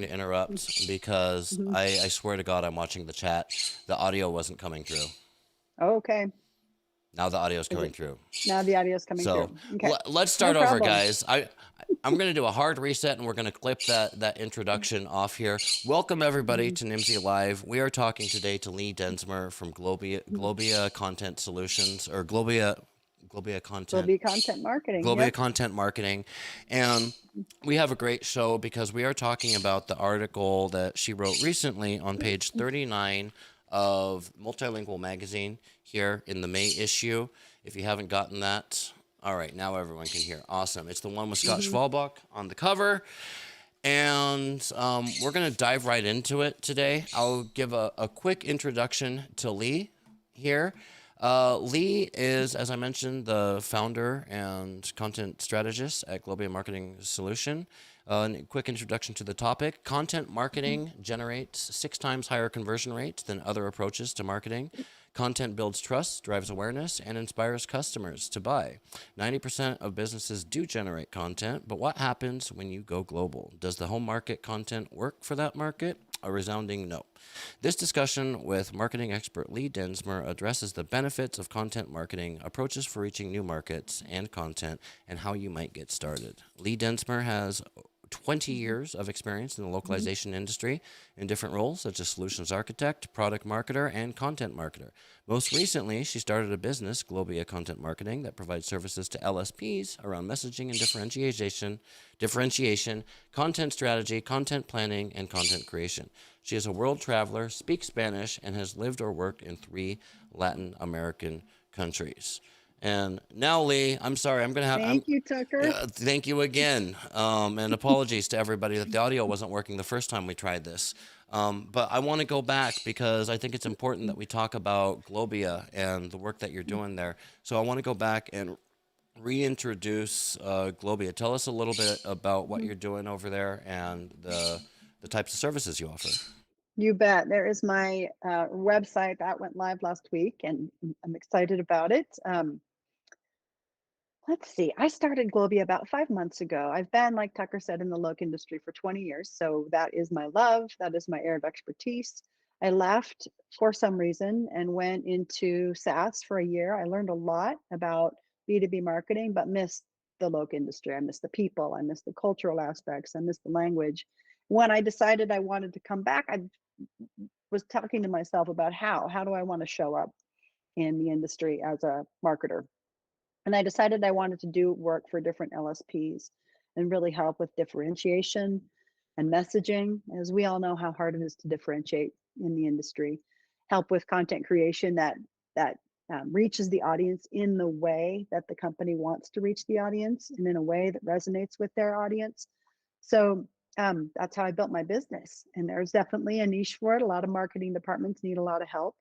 to interrupt because Hmm. I swear to God, I'm watching the chat. The audio wasn't coming through. Okay. Now the audio is Is coming it through. now the audio is coming So through? Okay. let's No start over, problem. guys. I'm going to do a hard reset and we're going to clip that introduction off here. Welcome everybody Hmm. to Nimsy Live. We are talking today to Lee Densmer from Globia Content Solutions or Globia Content Globia Content Marketing. Globia Yep. Content Marketing. And we have a great show because we are talking about the article that she wrote recently on page 39 of Multilingual Magazine here in the May issue. If you haven't gotten that, all right, now everyone can hear. Awesome. It's the one with Scott Hmm. Schwalbach on the cover. And we're going to dive right into it today. I'll give a quick introduction to Lee here. Lee is, as I mentioned, the founder and content strategist at Globia Marketing Solution. A quick introduction to the topic. Content marketing generates 6 times higher conversion rates than other approaches to marketing. Content builds trust, drives awareness, and inspires customers to buy. 90% of businesses do generate content, but what happens when you go global? Does the home market content work for that market? A resounding no. This discussion with marketing expert Lee Densmer addresses the benefits of content marketing, approaches for reaching new markets and content, and how you might get started. Lee Densmer has 20 years of experience in the Hmm. localization industry in different roles such as solutions architect, product marketer, and content marketer. Most recently, she started a business, Globia Content Marketing, that provides services to LSPs around messaging and differentiation, content strategy, content planning, and content creation. She is a world traveler, speaks Spanish, and has lived or worked in 3 Latin American countries. And now, Lee, I'm sorry, I'm gonna have. Thank you, Tucker. Thank you again, and apologies to everybody that the audio wasn't working the first time we tried this. But I want to go back because I think it's important that we talk about Globia and the work that you're doing there. So I want to go back and reintroduce Globia. Tell us a little bit about what you're doing over there and the types of services you offer. You bet. There is my website that went live last week, and I'm excited about it. Let's see. I started Globia about 5 months ago. I've been, like Tucker said, in the loc industry for 20 years. So that is my love. That is my area of expertise. I left for some reason and went into SaaS for a year. I learned a lot about B2B marketing, but missed the loc industry. I missed the people. I missed the cultural aspects. I missed the language. When I decided I wanted to come back, I was talking to myself about how do I want to show up in the industry as a marketer. And I decided I wanted to do work for different LSPs and really help with differentiation and messaging, as we all know how hard it is to differentiate in the industry. Help with content creation that reaches the audience in the way that the company wants to reach the audience and in a way that resonates with their audience. So that's how I built my business. And there's definitely a niche for it. A lot of marketing departments need a lot of help,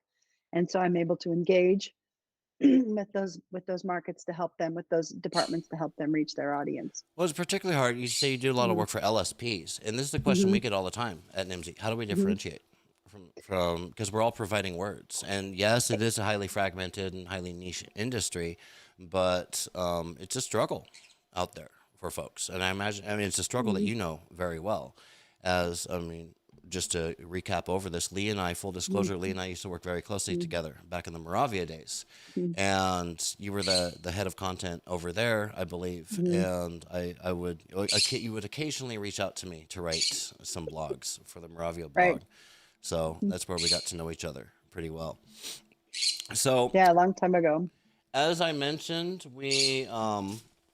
and so I'm able to engage with those markets to help them, with those departments to help them reach their audience. Well, it's particularly hard. You say you do a lot of Mm-hmm. work for LSPs, and this is the question Mm-hmm. we get all the time at NIMSY. How do we Mm-hmm. differentiate from because we're all providing words, and yes, it is a highly fragmented and highly niche industry, but it's a struggle out there for folks, and I mean, it's a struggle that Mm-hmm. you know very well. As I mean, just to recap over this, Lee and I, full disclosure, Lee and I used to work very closely together back in the Moravia days. Mm-hmm. And you were the head of content over there, I believe. Mm-hmm. And you would occasionally reach out to me to write some blogs for the Moravia Right. blog. So Mm-hmm. that's where we got to know each other pretty well. So Yeah, a long time ago. as I mentioned, we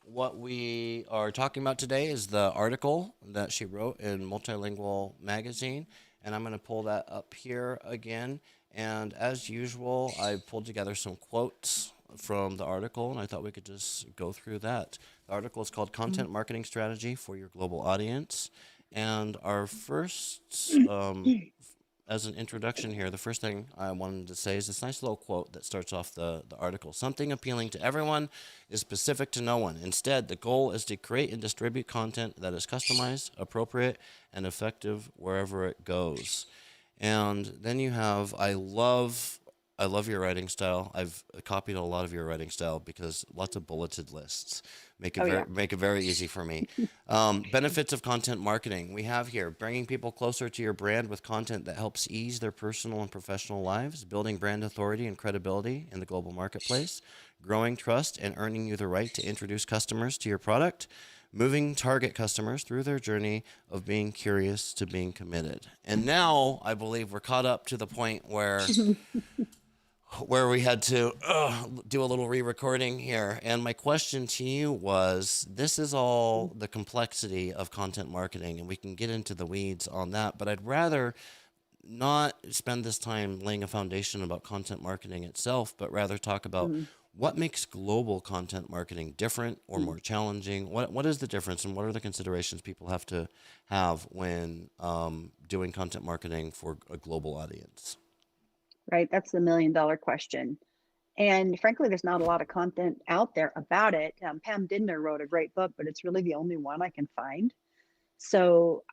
what we are talking about today is the article that she wrote in Multilingual Magazine, and I'm going to pull that up here again. And as usual, I pulled together some quotes from the article, and I thought we could just go through that. The article is called "Content Marketing Strategy for Your Global Audience," and our first as an introduction here, the first thing I wanted to say is this nice little quote that starts off the article. Something appealing to everyone is specific to no one. Instead, the goal is to create and distribute content that is customized, appropriate, and effective wherever it goes. And then you have, I love your writing style. I've copied a lot of your writing style because lots of bulleted lists Oh yeah. make it very easy for me. Benefits of content marketing. We have here bringing people closer to your brand with content that helps ease their personal and professional lives, building brand authority and credibility in the global marketplace, growing trust and earning you the right to introduce customers to your product, moving target customers through their journey of being curious to being committed. And now I believe we're caught up to the point where we had to do a little re-recording here. And my question to you was, this is all the complexity of content marketing, and we can get into the weeds on that. But I'd rather not spend this time laying a foundation about content marketing itself, but rather talk about Mhm. what makes global content marketing different or Mhm. more challenging. What is the difference, and what are the considerations people have to have when doing content marketing for a global audience? Right. That's the $1 million question. And frankly, there's not a lot of content out there about it. Pam Dindner wrote a great book, but it's really the only one I can find. So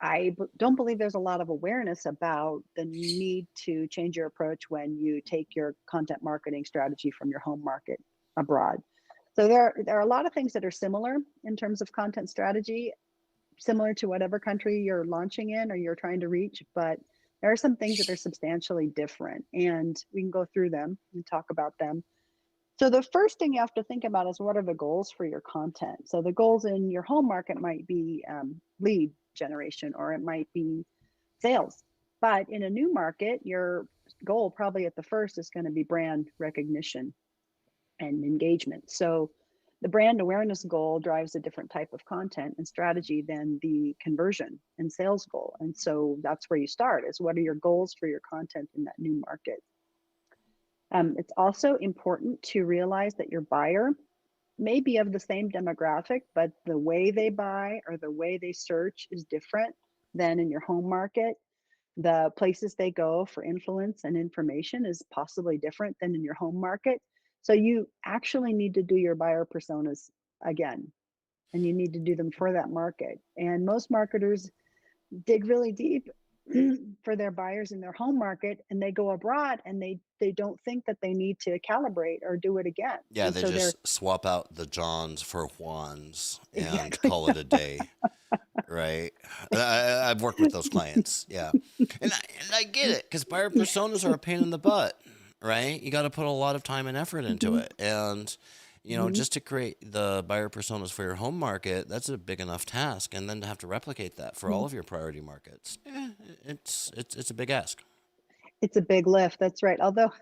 don't believe there's a lot of awareness about the need to change your approach when you take your content marketing strategy from your home market abroad. So there are a lot of things that are similar in terms of content strategy, similar to whatever country you're launching in or you're trying to reach, but there are some things that are substantially different, and we can go through them and talk about them. So the first thing you have to think about is, what are the goals for your content? So the goals in your home market might be lead generation, or it might be sales. But in a new market, your goal probably at the first is going to be brand recognition and engagement. So the brand awareness goal drives a different type of content and strategy than the conversion and sales goal. And so that's where you start, is what are your goals for your content in that new market? It's also important to realize that your buyer may be of the same demographic, but the way they buy or the way they search is different than in your home market. The places they go for influence and information is possibly different than in your home market. So you actually need to do your buyer personas again, and you need to do them for that market. And most marketers dig really deep for their buyers in their home market, and they go abroad and they don't think that they need to calibrate or do it again. Yeah, And they so they're just swap out the Johns for Juans and exactly. call it a day, right? I've worked with those clients, yeah, and I get it because buyer Yeah. personas are a pain in the butt, right? You got to put a lot of time and effort into Mhm, it, and mhm. just to create the buyer personas for your home market, that's a big enough task, and then to have to replicate that for all Mhm. of your priority markets, it's a big ask. It's a big lift, that's right. Although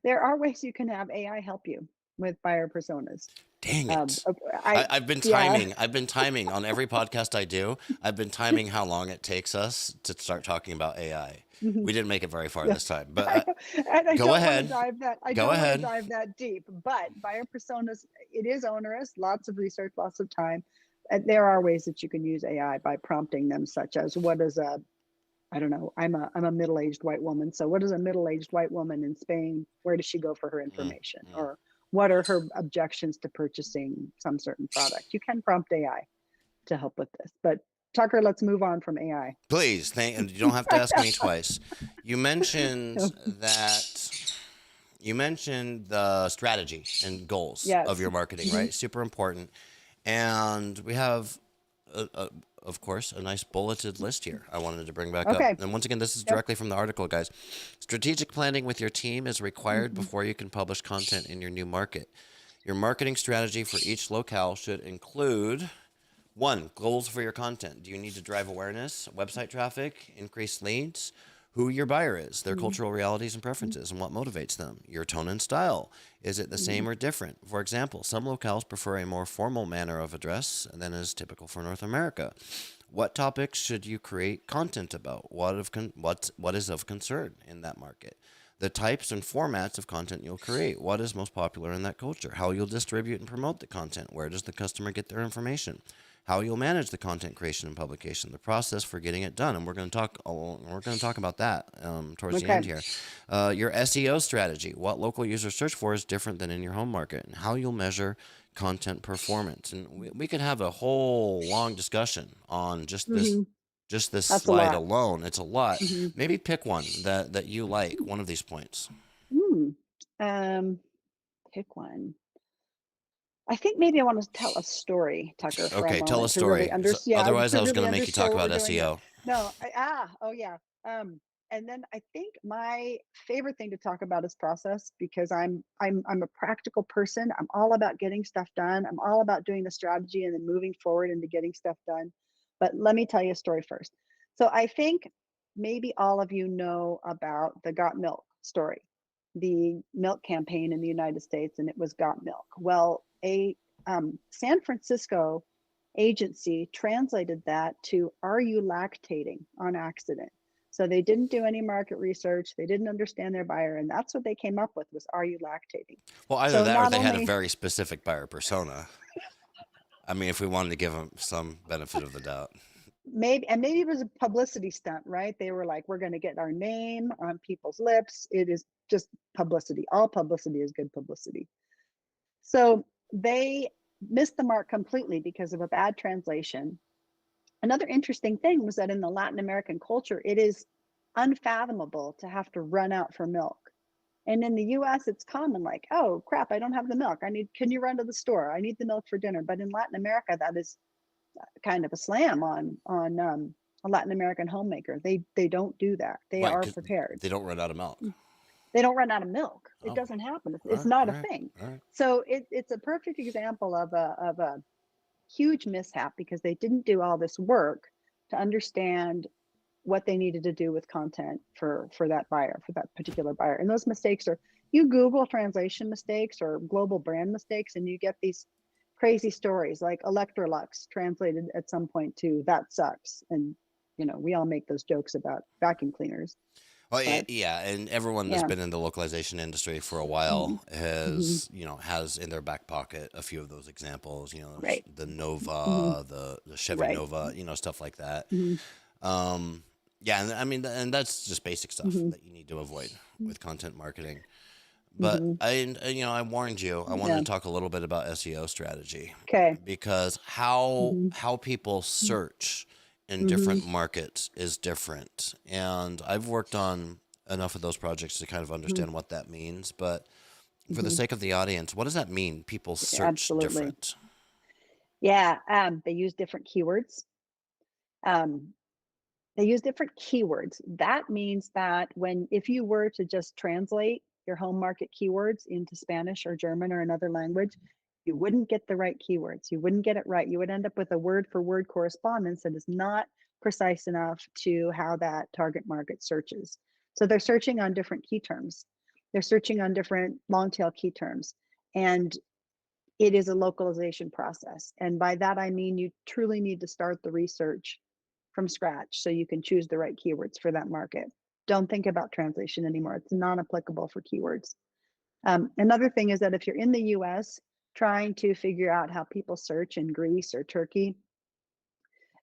there are ways you can have AI help you with buyer personas. Dang Um, it. uh, I I've been yeah. timing. I've been timing on every podcast I do. I've been timing how long it takes us to start talking about AI. Mhm. We didn't make it very far Yeah. this time, but I know, and I go don't wanna ahead. dive that I Go don't wanna ahead. dive that deep, but buyer personas, it is onerous, lots of research, lots of time. And there are ways that you can use AI by prompting them, such as, what is a I don't know, I'm a middle-aged white woman, so what is a middle-aged white woman in Spain, where does she go for her Mm, information? mm. Or what are her objections to purchasing some certain product? You can prompt AI to help with this. But Tucker, let's move on from AI. Please, and you don't have to ask me twice. You mentioned that you mentioned the strategy and goals of Yes. your marketing, Mhm, right? Super important. And we have, of course, a nice bulleted list here I wanted to bring back up. okay. And once again, this is Yep. directly from the article, guys. Strategic planning with your team is required Mhm, before you can publish content in your new market. Your marketing strategy for each locale should include one, goals for your content. Do you need to drive awareness, website traffic, increase leads? Who your buyer is, their mhm, cultural realities and mhm, preferences, and what motivates them. Your tone and style. Is it the mhm, same or different? For example, some locales prefer a more formal manner of address than is typical for North America. What topics should you create content about? What is of concern in that market? The types and formats of content you'll create. What is most popular in that culture? How you'll distribute and promote the content. Where does the customer get their information? How you'll manage the content creation and publication, the process for getting it done, and we're going to talk about that towards the okay. end here. Your SEO strategy, what local users search for, is different than in your home market, and how you'll measure content performance. And we could have a whole long discussion on Mhm. just this That's a slide lot. alone. It's a lot. Mhm. Maybe pick one that you like, one of these points. Mm. Um, pick one. I think maybe I want to tell a story, Tucker, for a Okay, tell a moment to really story. Otherwise, I to was going really to make you talk understand what we're about doing here. SEO. No, oh yeah. And then I think my favorite thing to talk about is process because I'm a practical person. I'm all about getting stuff done. I'm all about doing the strategy and then moving forward into getting stuff done. But let me tell you a story first. So I think maybe all of you know about the Got Milk story, the milk campaign in the United States, and it was Got Milk. Well, a San Francisco agency translated that to "Are you lactating?" on accident. So they didn't do any market research. They didn't understand their buyer, and that's what they came up with was "Are you lactating?" Well, either So that or not they had a only very specific buyer persona. I mean, if we wanted to give them some benefit of the doubt. maybe it was a publicity stunt, right? They were like, "We're going to get our name on people's lips." It is just publicity. All publicity is good publicity. So they missed the mark completely because of a bad translation. Another interesting thing was that in the Latin American culture, it is unfathomable to have to run out for milk. And in the US, it's common, like, oh crap, I don't have the milk. Can you run to the store? I need the milk for dinner. But in Latin America, that is kind of a slam on a Latin American homemaker. They don't do that. They Right, are because prepared. they don't run out of milk. They don't run out of milk. It Oh, doesn't happen. all It's right, not all a right, thing. all right. So it's a perfect example of a huge mishap because they didn't do all this work to understand what they needed to do with content for that buyer, for that particular buyer. And those mistakes are, you Google translation mistakes or global brand mistakes, and you get these crazy stories like Electrolux translated at some point to "that sucks." And we all make those jokes about vacuum cleaners, Well, but yeah, and everyone that's yeah. been in the localization industry for a Hmm. while Hmm. has in their back pocket a few of those examples. Right. The Hmm. Nova, the Chevy Right. Nova, stuff like that. Hmm. Um, yeah, and I mean, and that's just basic stuff Hmm. that you need to avoid with content marketing. But Hmm. I warned you. I wanted Yeah. to talk a little bit about SEO strategy Okay. because how Hmm. how people search in Hmm. different markets is different. And I've worked on enough of those projects to kind of Hmm. understand what that means. But for the Hmm. sake of the audience, what does that mean? People search Absolutely. different. Yeah. They use different keywords. Um, they use different keywords. That means that if you were to just translate your home market keywords into Spanish or German or another language, you wouldn't get the right keywords. You wouldn't get it right. You would end up with a word for word correspondence that is not precise enough to how that target market searches. So they're searching on different key terms. They're searching on different long tail key terms. And it is a localization process. And by that, I mean you truly need to start the research from scratch so you can choose the right keywords for that market. Don't think about translation anymore. It's non-applicable for keywords. Another thing is that if you're in the US trying to figure out how people search in Greece or Turkey,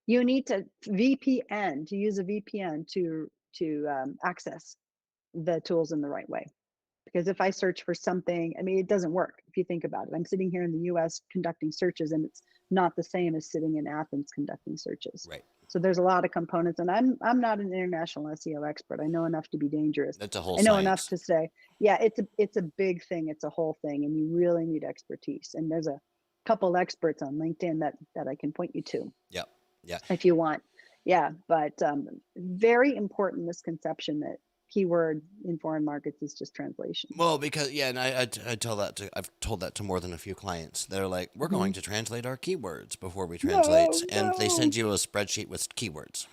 you need to use a VPN to access the tools in the right way. Because if I search for something, I mean, it doesn't work if you think about it. I'm sitting here in the US conducting searches, and it's not the same as sitting in Athens conducting searches. Right. So there's a lot of components, and I'm not an international SEO expert. I know enough to be dangerous. That's a whole I know enough science. to say, yeah, it's a big thing. It's a whole thing, and you really need expertise. And there's a couple experts on LinkedIn that I can point you to Yep. Yeah. if you want. Yeah, but very important misconception that keyword in foreign markets is just translation. Well, because yeah, and I tell that to I've told that to more than a few clients. They're like, we're Hmm. going to translate our keywords before we translate, No, and they no. send you a spreadsheet with keywords,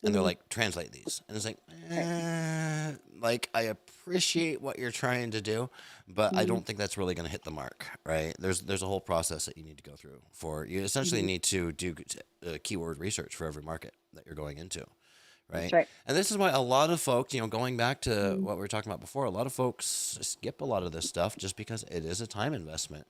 and they're Hmm. like, translate these, and it's like, Right. like I appreciate what you're trying to do, but I Hmm. don't think that's really going to hit the mark, right? There's a whole process that you need to go through for you. Essentially, Hmm. need to do keyword rearch for every market that you're going into, That's right? right. And this is why a lot of folks, going back to Hmm. what we were talking about before, a lot of folks skip a lot of this stuff just because it is a time investment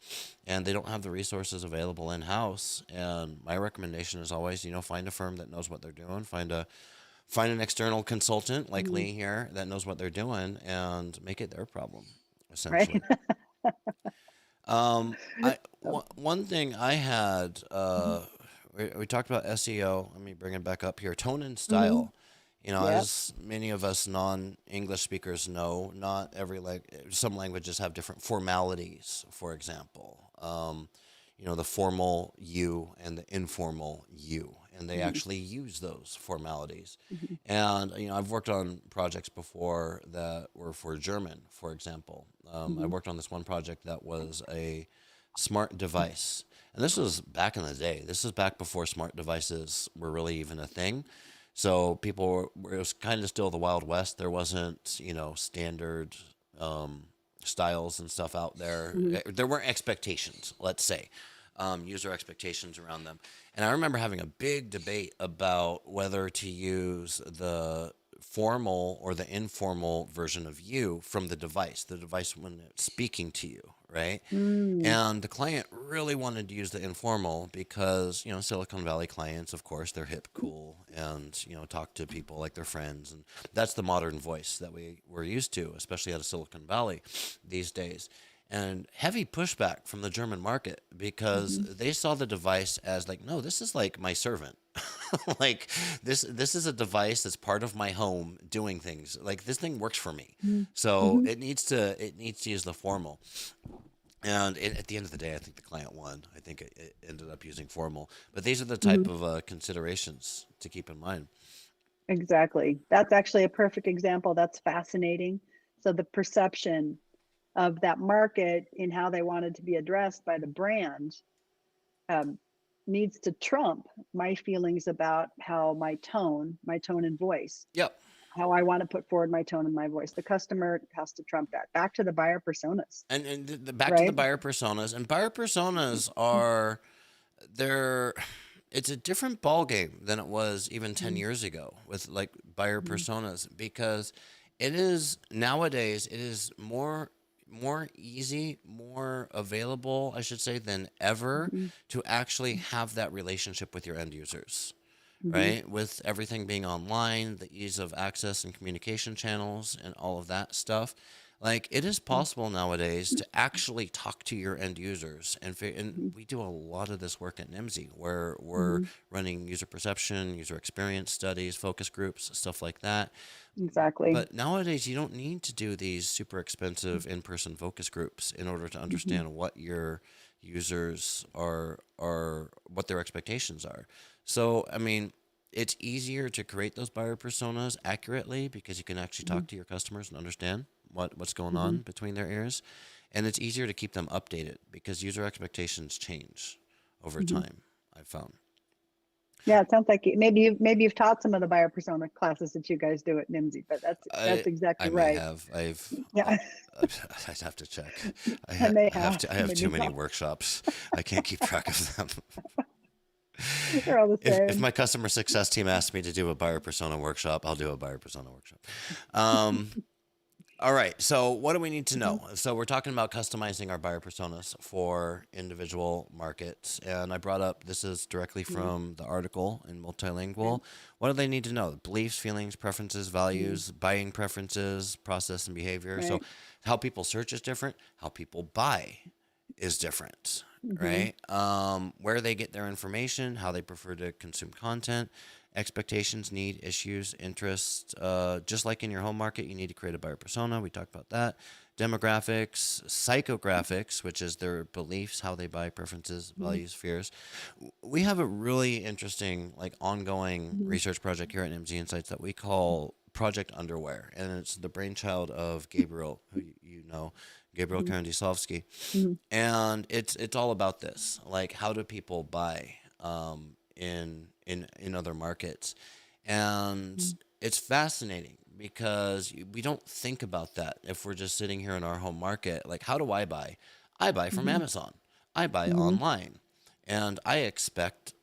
and they don't have the resources available in house. And my recommendation is always, find a firm that knows what they're doing, find an external consultant like Hmm. Lee here that knows what they're doing and make it their problem, Right. essentially. One thing I had, we talked about SEO. Let me bring it back up here. Tone and Hmm. style. Yep. As many of us non-English speakers know, not every some languages have different formalities. For example, the formal you and the informal you, and they Hmm. actually use those formalities. Hmm. And I've worked on projects before that were for German, for example. I Hmm. worked on this one project that was a smart device. And this was back in the day. This is back before smart devices were really even a thing. So it was kind of still the Wild West. There wasn't, standard um, styles and stuff out there. Hmm. There weren't expectations, let's say, user expectations around them. And I remember having a big debate about whether to use the formal or the informal version of you from the device when it's speaking to you, right? Mm. And the client really wanted to use the informal because, Silicon Valley clients, of course, they're hip, cool, and, talk to people like their friends. And that's the modern voice that we're used to, especially out of Silicon Valley these days. And heavy pushback from the German market because Hmm. they saw the device as like, no, this is like my servant. Like this is a device that's part of my home doing things. Like this thing works for me. So Hmm. it needs to use the formal. And at the end of the day, I think the client won. I think it ended up using formal. But these are the type Hmm. of considerations to keep in mind. Exactly. That's actually a perfect example. That's fascinating. So the perception of that market in how they wanted to be addressed by the brand um, needs to trump my feelings about how my tone and voice, Yep. how I want to put forward my tone and my voice. The customer has to trump that. Back to the buyer personas, And back to the right? buyer personas. And buyer personas are they're it's a different ball game than it was even 10 Mm-hmm. years ago with like buyer Mm-hmm. personas because it is nowadays it is more easy, more available, I should say, than ever Mm-hmm. to actually have that relationship with your end users, Mm-hmm. right? With everything being online, the ease of access and communication channels, and all of that stuff. Like it is possible nowadays to actually talk to your end users, and Mm-hmm. we do a lot of this work at NIMSY, where we're Mm-hmm. running user perception, user experience studies, focus groups, stuff like that. Exactly. But nowadays, you don't need to do these super expensive in-person focus groups in order to Mm-hmm. understand what your users are what their expectations are. So, I mean, it's easier to create those buyer personas accurately because you can actually Mm-hmm. talk to your customers and understand what's going Mm-hmm. on between their ears. And it's easier to keep them updated because user expectations change over Mm-hmm. time, I've found. Yeah, it sounds like maybe you've taught some of the buyer persona classes that you guys do at NIMSY, but I that's I exactly may right. have. Yeah, I'd have to check. I may I have have, to. I have too maybe many not. workshops. I can't keep track of them. They're all the If same. my customer success team asks me to do a buyer persona workshop, I'll do a buyer persona workshop. Um, all right. So what do we need to Hmm. know? So we're talking about customizing our buyer personas for individual markets, and I brought up this is directly Hmm. from the article in Yeah. Multilingual. What do they need to know? Beliefs, feelings, preferences, Hmm. values, buying preferences, process, and behavior. So Right. how people search is different. How people buy is different, Hmm. right? Where they get their information, how they prefer to consume content, expectations, need, issues, interests. Just like in your home market, you need to create a buyer persona. We talked about that. Demographics, psychographics, which is their beliefs, how they buy, preferences, Hmm. values, fears. We have a really interesting, like, ongoing Hmm. research project here at MZ Insights that we call Project Underwear, and it's the brainchild of Gabriel, who you know, Gabriel Hmm. Karandisovsky, Hmm. and it's all about this, like how do people buy in other markets, and it's fascinating because we don't think about that if we're just sitting here in our home market. Like, how do I buy? I buy from Hmm. Amazon. I buy Hmm. online, and I expect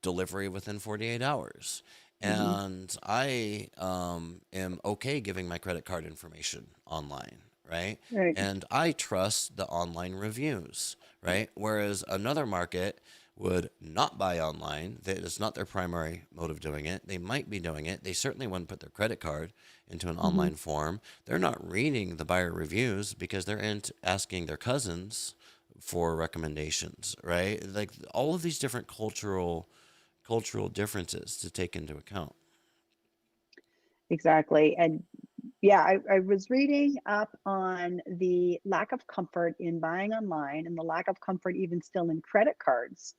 delivery within 48 hours. Hmm. And I am okay giving my credit card information online, right? Right. And I trust the online reviews, right? Whereas another market would not buy online. That is not their primary mode of doing it. They might be doing it. They certainly wouldn't put their credit card into an Hmm. online form. They're not reading the buyer reviews because they're asking their cousins for recommendations, right? Like all of these different cultural differences to take into account. exactly. And yeah, I was reading up on the lack of comfort in buying online and the lack of comfort even still in credit cards.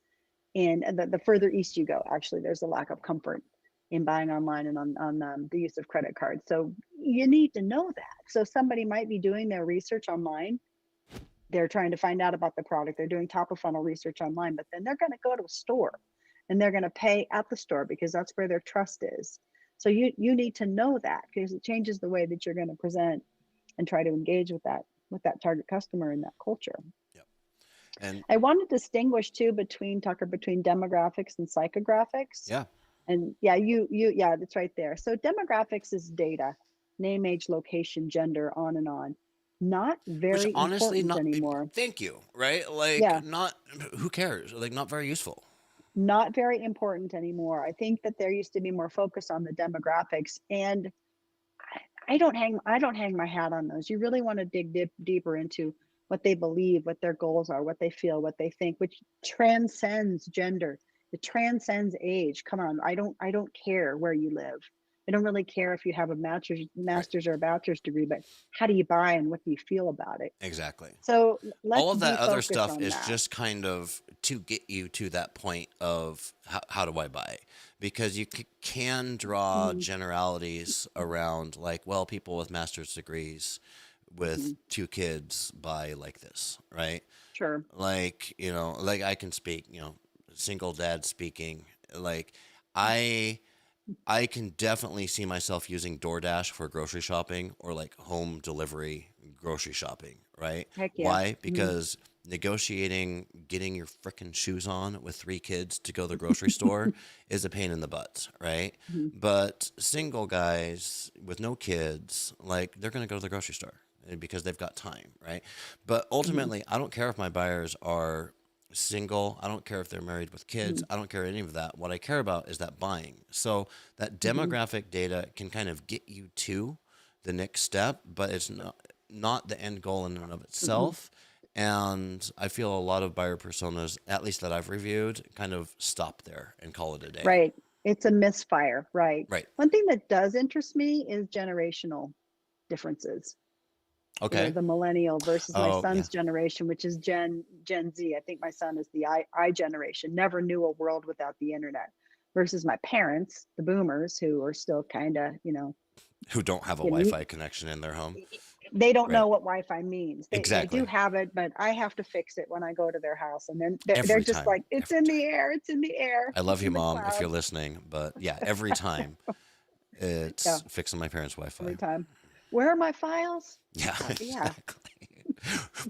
And the further east you go, actually, there's a lack of comfort in buying online and on the use of credit cards. So you need to know that. So somebody might be doing their research online. They're trying to find out about the product. They're doing top of funnel research online, but then they're going to go to a store and they're going to pay at the store because that's where their trust is. So you need to know that because it changes the way that you're going to present and try to engage with that target customer in that culture. Yep. And I want to distinguish too between Tucker between demographics and psychographics. yeah, And yeah, yeah, that's right there. So demographics is data, name, age, location, gender, on and on. Not which very honestly, important not anymore. thank you, right? Like, Yeah, not who cares? Like, not very useful. not very important anymore. I think that there used to be more focus on the demographics, and I don't hang my hat on those. You really want to dig deeper into what they believe, what their goals are, what they feel, what they think, which transcends gender. It transcends age. Come on, I don't care where you live. I don't really care if you have a Right. master's or a bachelor's degree, but how do you buy and what do you feel about it? Exactly. So All let's of that other defocus stuff on is that. just kind of to get you to that point of how do I buy? Because you can draw Mhm, generalities around, like, well, people with master's degrees with mhm. two kids buy like this, right? Sure. Like, like I can speak, single dad speaking. Like, I I can definitely see myself using DoorDash for grocery shopping or like home delivery grocery shopping, right? Heck yeah. Why? Hmm. Because negotiating getting your frickin' shoes on with three kids to go to the grocery store is a pain in the butt, right? Hmm. But single guys with no kids, like, they're going to go to the grocery store because they've got time, right? But Hmm. ultimately, I don't care if my buyers are single. I don't care if they're married with kids. Hmm. I don't care any of that. What I care about is that buying. So that Hmm. demographic data can kind of get you to the next step, but it's not the end goal in and of Hmm. itself. And I feel a lot of buyer personas, at least that I've reviewed, kind of stop there and call it a day. Right. It's a misfire, right? Right. One thing that does interest me is generational differences. You know, Okay. the millennial versus my Oh, yeah. son's generation, which is Gen Z. I think my son is the I generation, never knew a world without the internet. Versus my parents, the boomers, who are still kind of, Who don't have a you Wi know, Fi connection in their home. they don't know Right. what Wi-Fi means. They do Exactly. have it, but I have to fix it when I go to their house, and then they're Every just time. like, it's Every in time. the air, it's in the air, I love it's you, in the Mom, if you're clouds. listening. But yeah, every time Yeah, it's fixing my parents' Wi every Fi. time. Where are my files? Yeah, Yeah. exactly.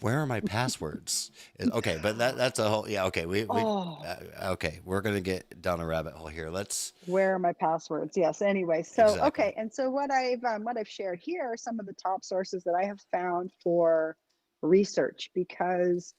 Where are my passwords? Okay, but that's a whole. Yeah, okay. Oh, Okay. We're gonna get down a rabbit hole here. Let's where are my passwords? Yes. Anyway, so exactly. okay, and so what I've shared here are some of the top sources that I have found for research because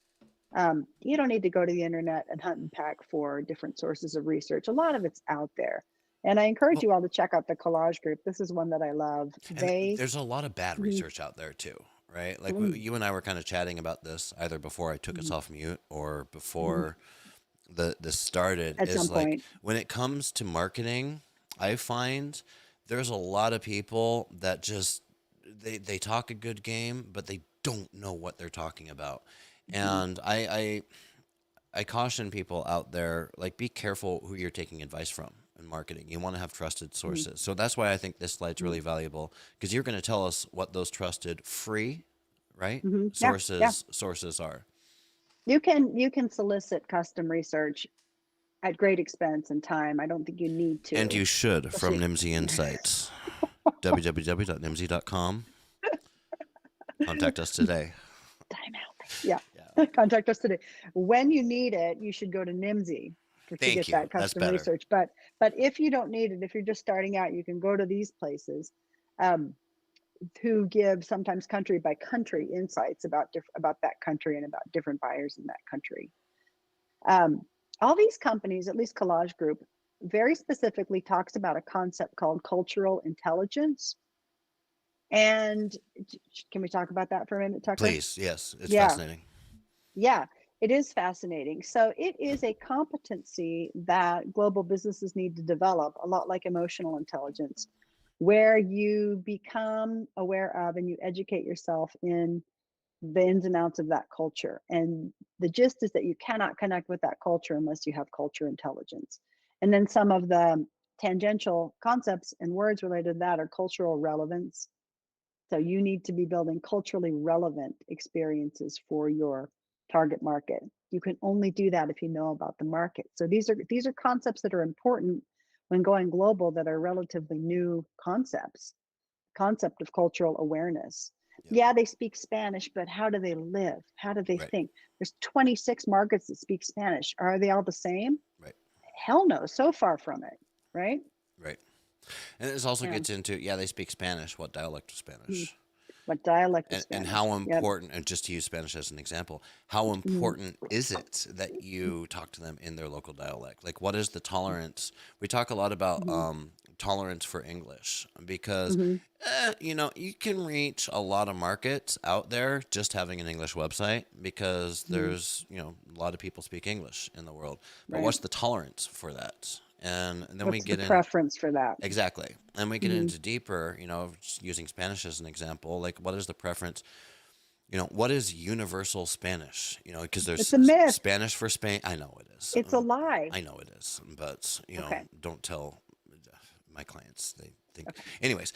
you don't need to go to the internet and hunt and pack for different sources of research. A lot of it's out there, and I encourage Well, you all to check out the Collage Group. This is one that I love. and They there's a lot of bad Mhm, research out there too, right? Like, mhm, you and I were kind of chatting about this either before I took us mhm, off mute or mhm, before this started. at some Is like, point. when it comes to marketing, I find there's a lot of people that just they talk a good game, but they don't know what they're talking about. Mhm, And I caution people out there, like, be careful who you're taking advice from in marketing. You want to have trusted mhm, sources. So that's why I think this slide's mhm, really valuable, because you're going to tell us what those trusted free, right, mhm. Yeah, yeah. sources are. You can solicit custom research at great expense and time. I don't think you need And to, you should, from especially Nimsy Insights. www.nimsy.com. Contact us today. time out. Yeah. Yeah. Contact us today. When you need it, you should go to NIMSY to Thank get you. that That's custom better. research. But if you don't need it, if you're just starting out, you can go to these places um, who give sometimes country by country insights about about that country and about different buyers in that country. Um, all these companies, at least Collage Group, very specifically talks about a concept called cultural intelligence. And can we talk about that for a minute, Tucker? Please. Yes. It's Yeah, fascinating. yeah, it is fascinating. So it is a competency that global businesses need to develop, a lot like emotional intelligence. where you become aware of and you educate yourself in the ins and outs of that culture. And the gist is that you cannot connect with that culture unless you have culture intelligence. And then some of the tangential concepts and words related to that are cultural relevance. So you need to be building culturally relevant experiences for your target market. You can only do that if you know about the market. So these are concepts that are important when going global, that are relatively new concepts. Concept of cultural awareness. Yep. Yeah, they speak Spanish, but how do they live? How do they Right. think? There's 26 markets that speak Spanish. Are they all the same? Right. Hell no, so far from it, right? Right. And this also Yeah. gets into, yeah, they speak Spanish. What dialect of Mm. Spanish? What dialect of And Spanish? how Yep. important, and just to use Spanish as an example, how Mm. important is it that you talk to them in their local dialect? Like, what is the tolerance? We talk a lot about Mm-hmm. tolerance for English because, Mm-hmm. you can reach a lot of markets out there just having an English website because Mm-hmm. there's, a lot of people speak English in the world. But Right. what's the tolerance for that? And then we What's the get in. preference for that? Exactly. And we get Mm-hmm. into deeper, just using Spanish as an example, like what is the preference? What is universal Spanish? Because It's there's a myth. Spanish for Spain. I know it is. It's a lie. I know it is. But, Okay. don't tell my clients. They think. Okay. Anyways,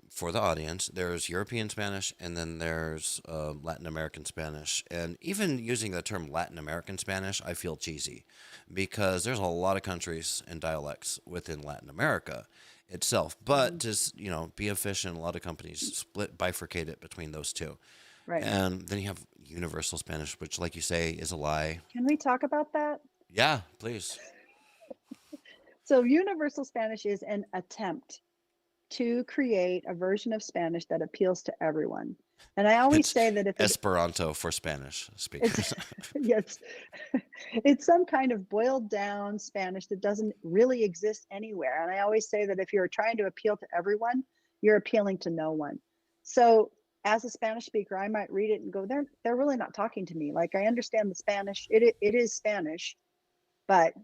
for the audience, there's European Spanish and then there's Latin American Spanish. And even using the term Latin American Spanish, I feel cheesy because there's a lot of countries and dialects within Latin America itself. Mm-hmm. But just, be efficient, a lot of companies bifurcate it between those two. Right. And then you have universal Spanish, which, like you say, is a lie. Can we talk about that? Yeah, please. So, universal Spanish is an attempt to create a version of Spanish that appeals to everyone. And I always It's say that Esperanto for Spanish it's speakers. yes, it's some kind of boiled down Spanish that doesn't really exist anywhere. And I always say that if you're trying to appeal to everyone, you're appealing to no one. So as a Spanish speaker, I might read it and go, they're really not talking to me. Like, I understand the Spanish, it is Spanish, but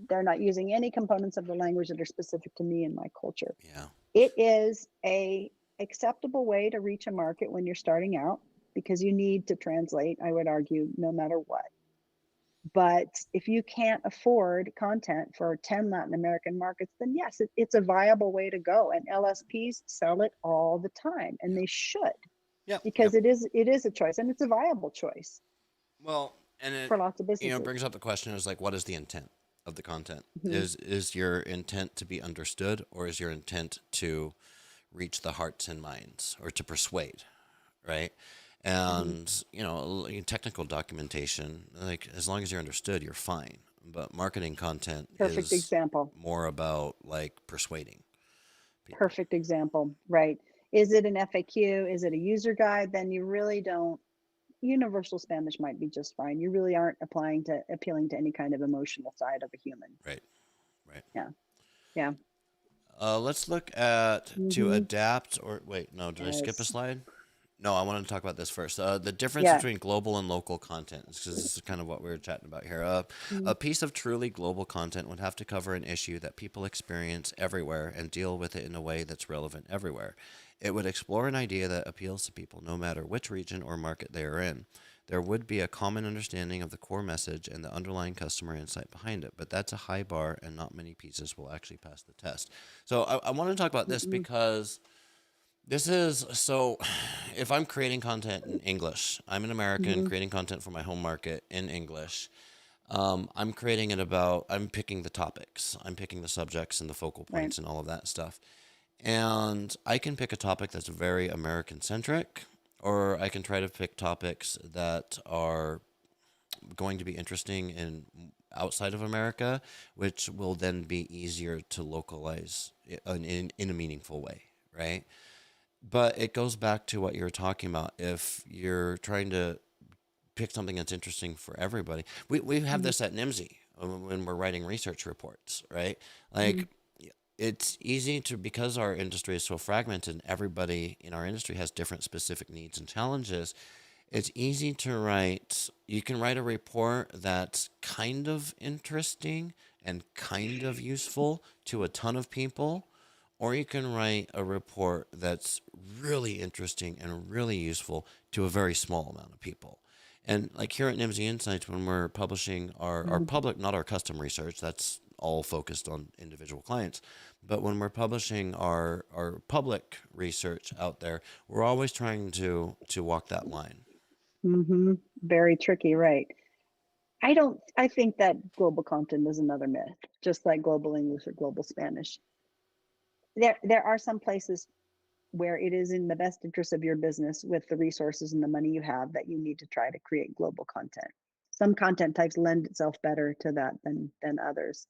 they're not using any components of the language that are specific to me and my culture. Yeah. It is a acceptable way to reach a market when you're starting out, because you need to translate, I would argue, no matter what. But if you can't afford content for 10 Latin American markets, then yes, it's a viable way to go. And LSPs sell it all the time, and Yep. they should, Yep. because Yep. it is a choice, and it's a viable choice Well, and it for lots of businesses. brings up the question is like, what is the intent of the content? Mhm. Is your intent to be understood, or is your intent to reach the hearts and minds, or to persuade, right? Mhm. And technical documentation, like as long as you're understood, you're fine. But marketing content Perfect is example. more about like persuading people. Perfect example, right? Is it an FAQ? Is it a user guide? Then you really don't. Universal Spanish might be just fine. You really aren't appealing to any kind of emotional side of a human. Right. Right. Yeah. Yeah. Let's look at to Hmm. adapt, or wait, no, did I skip a Yes. slide? No, I want to talk about this first. The difference Yeah. between global and local content, because this is kind of what we were chatting about here. Mhm. A piece of truly global content would have to cover an issue that people experience everywhere and deal with it in a way that's relevant everywhere. It would explore an idea that appeals to people no matter which region or market they are in. There would be a common understanding of the core message and the underlying customer insight behind it, but that's a high bar, and not many pieces will actually pass the test. So I want to talk about this Mm-mm. because this is so. If I'm creating content in English, I'm an American Mhm. creating content for my home market in English. I'm creating it about, I'm picking the topics, I'm picking the subjects and the focal Right. points and all of that stuff. And I can pick a topic that's very American centric, or I can try to pick topics that are going to be interesting in outside of America, which will then be easier to localize in a meaningful way, right? But it goes back to what you were talking about. If you're trying to pick something that's interesting for everybody, we have Mhm. this at NIMSY when we're writing research reports, right? Mhm. Like, it's easy to, because our industry is so fragmented and everybody in our industry has different specific needs and challenges, it's easy to write. You can write a report that's kind of interesting and kind of useful to a ton of people, or you can write a report that's really interesting and really useful to a very small amount of people. And like here at Nimsy Insights, when we're publishing our Mhm. public, not our custom research, that's all focused on individual clients. But when we're publishing our public research out there, we're always trying to walk that line. Mhm. Very tricky, right? I think that global content is another myth, just like global English or global Spanish. There are some places where it is in the best interest of your business with the resources and the money you have that you need to try to create global content. Some content types lend itself better to that than others.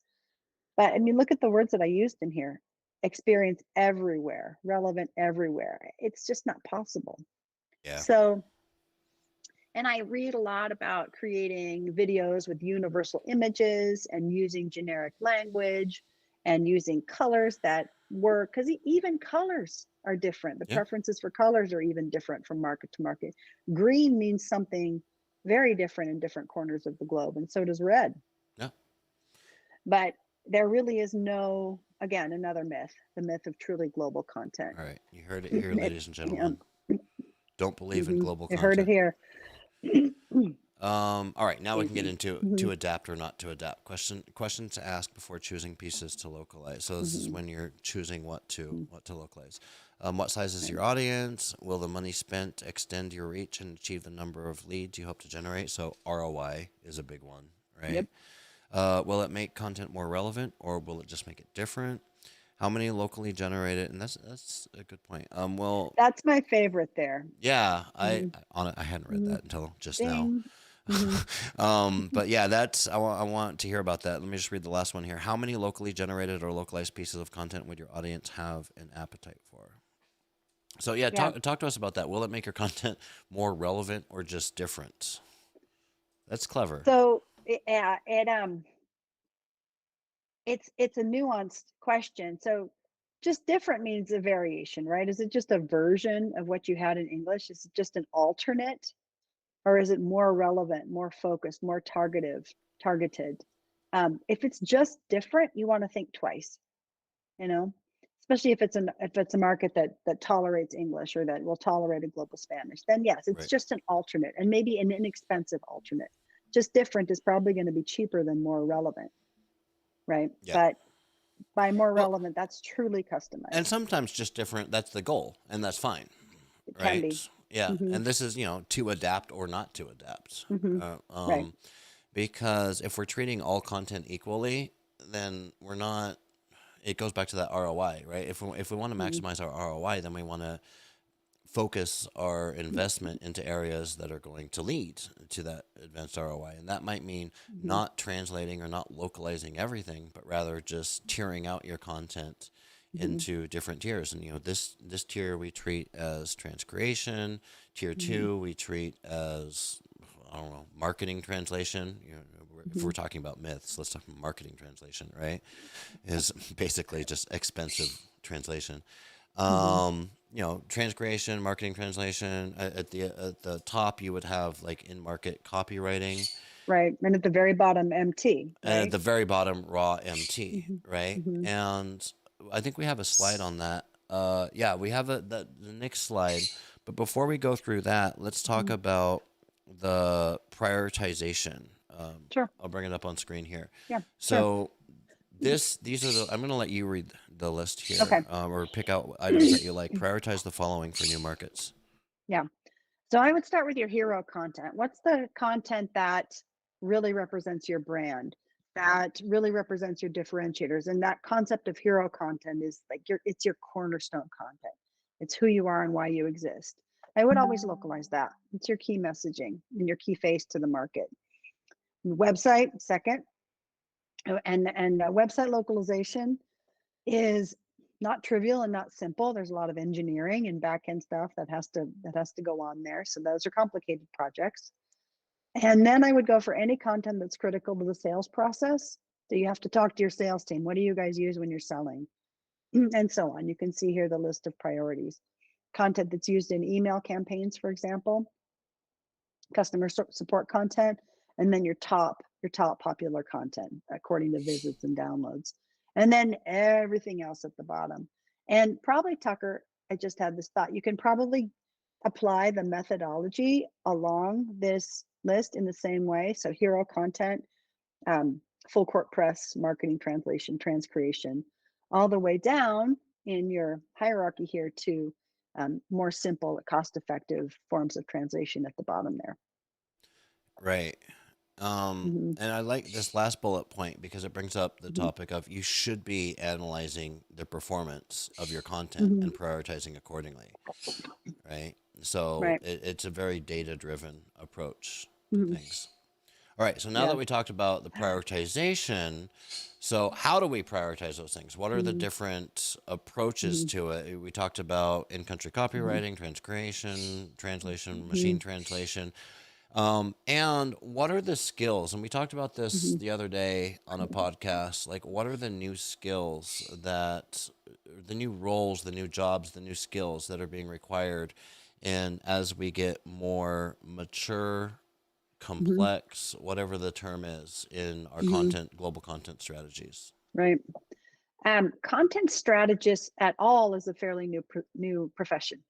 But I mean, look at the words that I used in here. Experience everywhere, relevant everywhere. It's just not possible. Yeah. So, and I read a lot about creating videos with universal images and using generic language and using colors that work, because even colors are different. The Yeah. preferences for colors are even different from market to market. Green means something very different in different corners of the globe, and so does red. Yeah. But there really is no, again, another myth, the myth of truly global content. All right. You heard it here, It, ladies and you know, gentlemen. Don't believe in mhm, global you heard it content. here. All right, now we can get Excuse into me. to adapt or not to adapt. Questions to ask before choosing pieces to localize. So this is Hmm. when you're choosing Hmm. what to localize. What size is Right. your audience? Will the money spent extend your reach and achieve the number of leads you hope to generate? So ROI is a big one, right? Yep. Will it make content more relevant or will it just make it different? How many locally generated? And that's a good point. Well, That's my favorite there. yeah, Hmm. I hadn't read Hmm. that until just now. Ding. Hmm. But yeah, that's I want to hear about that. Let me just read the last one here. How many locally generated or localized pieces of content would your audience have an appetite for? So yeah, Yeah. talk to us about that. Will it make your content more relevant or just different? That's clever. So yeah, it's a nuanced question. So just different means a variation, right? Is it just a version of what you had in English? Is it just an alternate? Or is it more relevant, more focused, more targeted? If it's just different, you want to think twice, you know, especially if it's a market that tolerates English or that will tolerate a global Spanish. Then yes, it's Right. just an alternate and maybe an inexpensive alternate. Just different is probably going to be cheaper than more relevant, right? Yeah. But by more Well, relevant, that's truly and customized. sometimes just different. That's the goal, and that's fine, It can be. right? Yeah. Hmm. And this is to adapt or not to adapt. Hmm. Uh, Right. um, because if we're treating all content equally, then we're not. It goes back to that ROI, right? If we want to Hmm. maximize our ROI, then we want to focus our investment into areas that are going to lead to that advanced ROI, and that might mean Hmm. not translating or not localizing everything, but rather just tiering out your content Hmm. into different tiers. And this tier we treat as transcreation, tier Hmm. two we treat as I don't know, marketing translation. If Hmm. we're talking about myths, let's talk marketing translation, right? Is basically just expensive translation. Hmm. Transcreation, marketing translation. At the top, you would have like in market copywriting, Right. And at the very bottom, MT, and at right? the very bottom, raw MT, Hmm. right? Hmm. And I think we have a slide on that. Yeah, we have the next slide. But before we go through that, let's talk Hmm. about the prioritization. Sure. I'll bring it up on screen here. Yeah. Sure. So these are I'm going to let you read the list Okay. here, or pick out items that you like. Prioritize the following for new markets. Yeah. So I would start with your hero content. What's the content that really represents your brand, that really represents your differentiators? And that concept of hero content is like it's your cornerstone content. It's who you are and why you exist. I would always localize that. It's your key messaging and your key face to the market. Website, second, and website localization is not trivial and not simple. There's a lot of engineering and back end stuff that has to go on there. So those are complicated projects. And then I would go for any content that's critical to the sales process. So you have to talk to your sales team. What do you guys use when you're selling? And so on. You can see here the list of priorities. Content that's used in email campaigns, for example, customer support content, and then your top popular content according to visits and downloads. And then everything else at the bottom. And probably, Tucker, I just had this thought, you can probably apply the methodology along this list in the same way. So hero content, um, full court press, marketing, translation, transcreation, all the way down in your hierarchy here to more simple, cost-effective forms of translation at the bottom there. Right. Hmm. And I like this last bullet point because it brings up the Hmm. topic of you should be analyzing the performance of your content Hmm. and prioritizing accordingly, right? So Right. it's a very data driven approach to Hmm. things. All right, so now Yeah. that we talked about the prioritization, so how do we prioritize those things? What are the Hmm. different approaches Hmm. to it? We talked about in-country Hmm. copywriting, transcreation, translation, Hmm. machine translation. And what are the skills? And we talked about this Hmm. the other day on a podcast. Like, what are the new skills that, the new roles, the new jobs, the new skills that are being required? And as we get more mature, Hmm. complex, whatever the term is, in our Hmm. content, global content strategies. Right. Content strategist at all is a fairly new profession.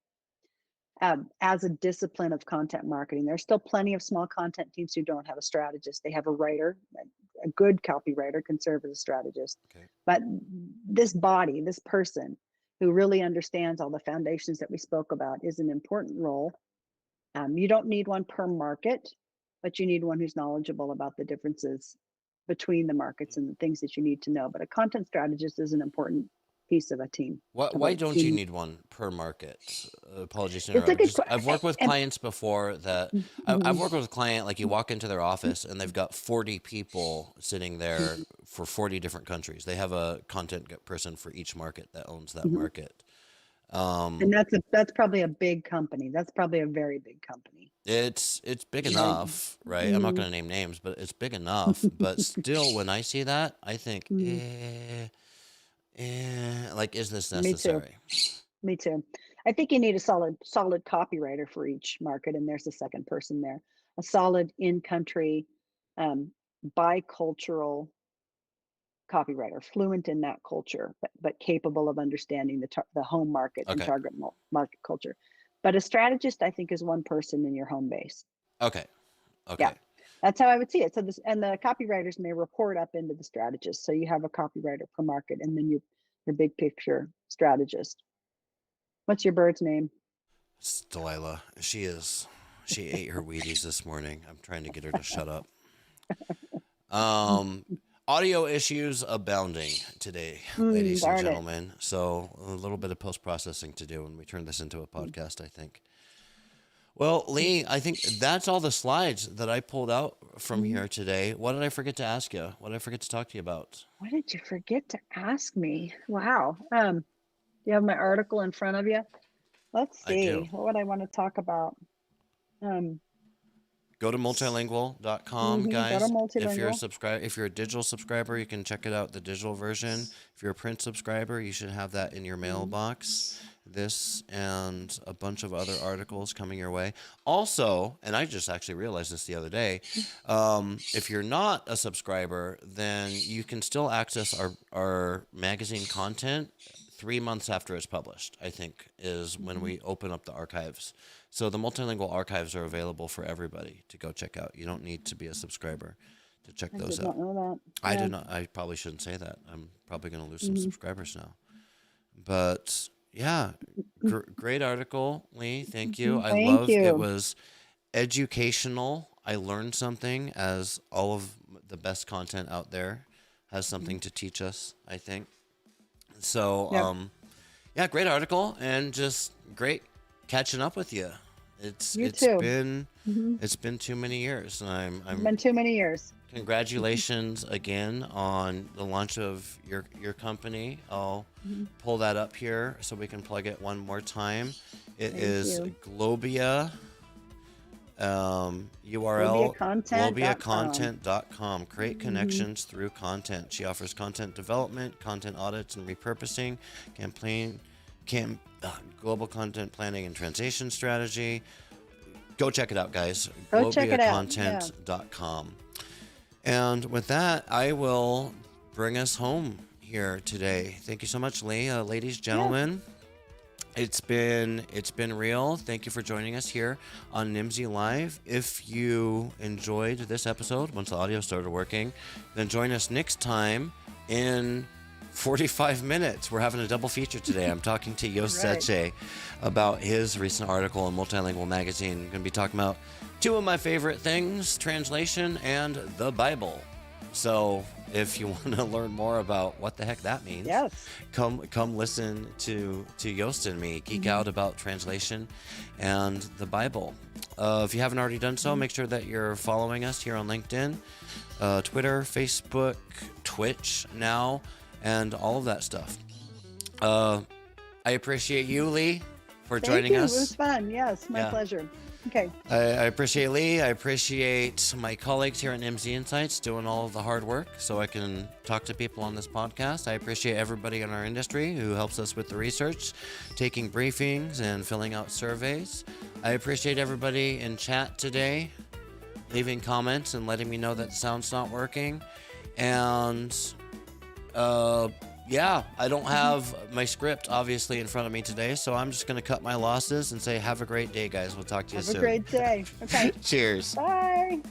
As a discipline of content marketing, there's still plenty of small content teams who don't have a strategist. They have a writer. A good copywriter can serve as a strategist. Okay. But this body, this person who really understands all the foundations that we spoke about, is an important role. You don't need one per market, but you need one who's knowledgeable about the differences between the markets and the things that you need to know. But a content strategist is an important piece of a team, What, of a why don't you team. need one per market? Apologies to It's a interrupt. good Just question. I've worked with And, clients before that I've mhm, worked with a client like you walk into their office and they've got 40 people sitting there mhm, for 40 different countries. They have a content person for each market that owns that mhm. market. Um, And that's probably a big company. That's probably a very big company, it's big right? enough, right? I'm not Mm. going to name names, but it's big enough. But still, when I see that, I think, Mhm. like, is this Me too. necessary? Me too. I think you need a solid copywriter for each market, and there's a second person there. A solid in-country, um, bicultural copywriter, fluent in that culture, but capable of understanding the home market and Okay. target market culture. But a strategist, I think, is one person in your home base. Okay. Yeah, Okay. that's how I would see it. So this, and the copywriters may report up into the strategist. So you have a copywriter per market, and then your big picture strategist. What's your bird's name? It's Delilah. She ate her Wheaties this morning. I'm trying to get her to shut up. Um, Audio issues abounding today, ladies and Darn it. gentlemen. So a little bit of post processing to do when we turn this into a podcast, I think. Well, Lee, I think that's all the slides that I pulled out from Mhm. here today. What did I forget to ask you? What did I forget to talk to you about? What did you forget to ask me? Wow. You have my article in front of you. Let's I do. see. What would I want to talk about? Um, Go to multilingual.com, Go to guys. If you're a multilingual. subscriber, if you're a digital subscriber, you can check it out, the digital version. If you're a print subscriber, you should have that in your Mhm. mailbox. This and a bunch of other articles coming your way. Also, and I just actually realized this the other day, if you're not a subscriber, then you can still access our magazine content 3 months after it's published, I think, is when Mhm. we open up the archives. So the multilingual archives are available for everybody to go check out. You don't need to be a subscriber to check I those did out. not know that. I Yeah. did not. I probably shouldn't say that. I'm probably going to lose some Hmm. subscribers now. But yeah, great article, Lee. Thank you. I Thank love it. you. Was educational. I learned something, as all of the best content out there has Mhm. something to teach us, I think. So, Yep. yeah, great article and just great catching up with you. You too. Hmm. It's been too many years, and It's I'm been too many years. congratulations again on the launch of your company. I'll Mhm. pull that up here so we can plug it one more time. It Thank is you. Globia, URL GlobiaContent.com. globiacontent.com. Create Hmm. connections through content. She offers content development, content audits and repurposing, campaign, cam, global content planning and translation strategy. Go check it out, guys. Go check it out. Yeah. globiacontent.com. And with that, I will bring us home here today. Thank you so much, Lee. Ladies, Yeah. gentlemen, it's been real. Thank you for joining us here on Nimsy Live. If you enjoyed this episode, once the audio started working, then join us next time in 45 minutes. We're having a double feature today. I'm talking to Yost Right. Seche about his recent article in Multilingual Magazine. I'm going to be talking about two of my favorite things, translation and the Bible. So if you want to learn more about what the heck that means, Yes. come listen to Yost and me geek out about translation and the Bible. If you haven't already done so, make sure that you're following us here on LinkedIn, Twitter, Facebook, Twitch now, and all of that stuff. I appreciate you, Lee, for joining us. It was fun. Yes, my pleasure. Okay. I appreciate Lee. I appreciate my colleagues here at MZ Insights doing all of the hard work so I can talk to people on this podcast. I appreciate everybody in our industry who helps us with the research, taking briefings and filling out surveys. I appreciate everybody in chat today, leaving comments and letting me know that the sound's not working. And yeah, I don't have my script obviously in front of me today, so I'm just going to cut my losses and say have a great day, guys. We'll talk to you soon. Have a great day. Okay. Cheers. Bye.